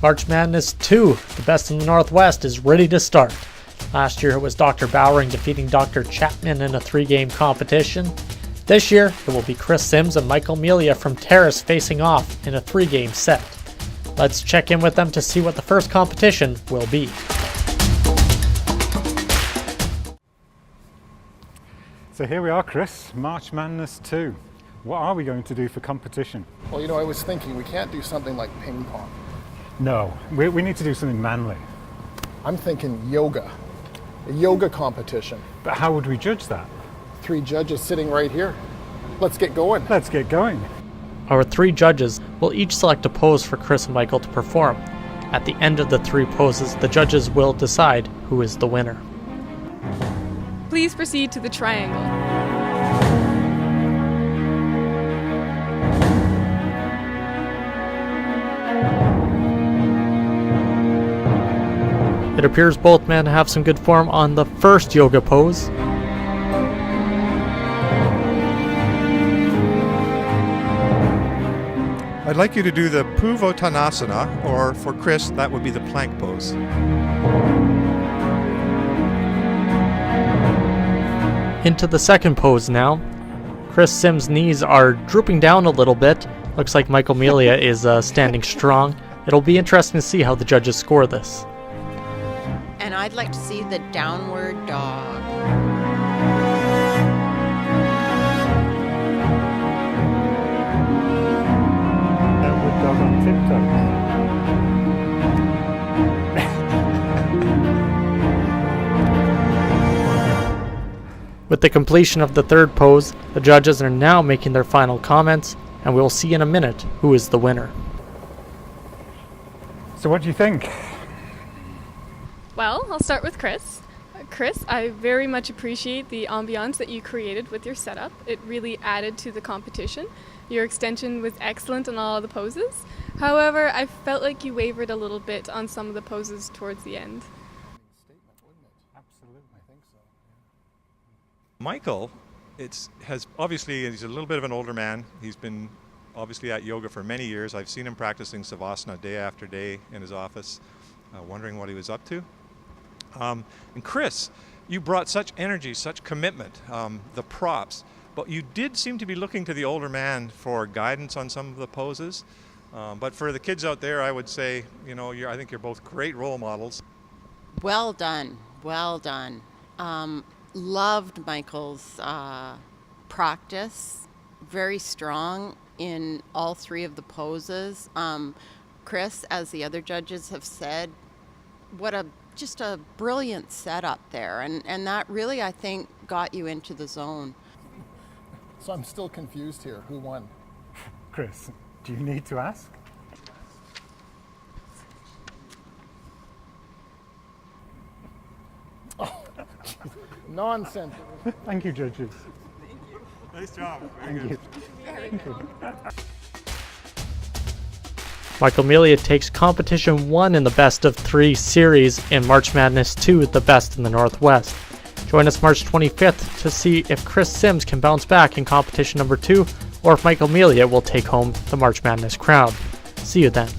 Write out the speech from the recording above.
March Madness 2, the best in the Northwest, is ready to start. Last year it was Dr. Bowering defeating Dr. Chapman in a 3-game competition. This year it will be Chris Sims and Michael Melia from Terrace facing off in a 3-game set. Let's check in with them to see what the first competition will be. So here we are, Chris, March Madness 2. What are we going to do for competition? Well, I was thinking we can't do something like ping pong. No, we need to do something manly. I'm thinking yoga, a yoga competition. But how would we judge that? 3 judges sitting right here. Let's get going. Let's get going. Our 3 judges will each select a pose for Chris and Michael to perform. At the end of the 3 poses, the judges will decide who is the winner. Please proceed to the triangle. It appears both men have some good form on the first yoga pose. I'd like you to do the Purvottanasana, or for Chris, that would be the plank pose. Into the second pose now. Chris Sims' knees are drooping down a little bit. Looks like Michael Melia is standing strong. It'll be interesting to see how the judges score this. And I'd like to see the downward dog. Downward dog on tiptoes. With the completion of the third pose, the judges are now making their final comments, and we'll see in a minute who is the winner. So what do you think? Well, I'll start with Chris. Chris, I very much appreciate the ambiance that you created with your setup. It really added to the competition. Your extension was excellent on all of the poses. However, I felt like you wavered a little bit on some of the poses towards the end. Absolutely, I think so. Michael, he's a little bit of an older man. He's been obviously at yoga for many years. I've seen him practicing Savasana day after day in his office, wondering what he was up to. And Chris, you brought such energy, such commitment, the props, but you did seem to be looking to the older man for guidance on some of the poses. But for the kids out there, I would say, I think you're both great role models. Well done, well done. Loved Michael's practice, very strong in all 3 of the poses. Chris, as the other judges have said, just a brilliant setup there, and that really, I think, got you into the zone. So I'm still confused here. Who won? Chris, do you need to ask? Oh, nonsense. Thank you, judges. Nice job. Thank you. Thank you. Michael Melia takes competition 1 in the best of 3 series in March Madness 2, the best in the Northwest. Join us March 25th to see if Chris Sims can bounce back in competition number 2, or if Michael Melia will take home the March Madness crown. See you then.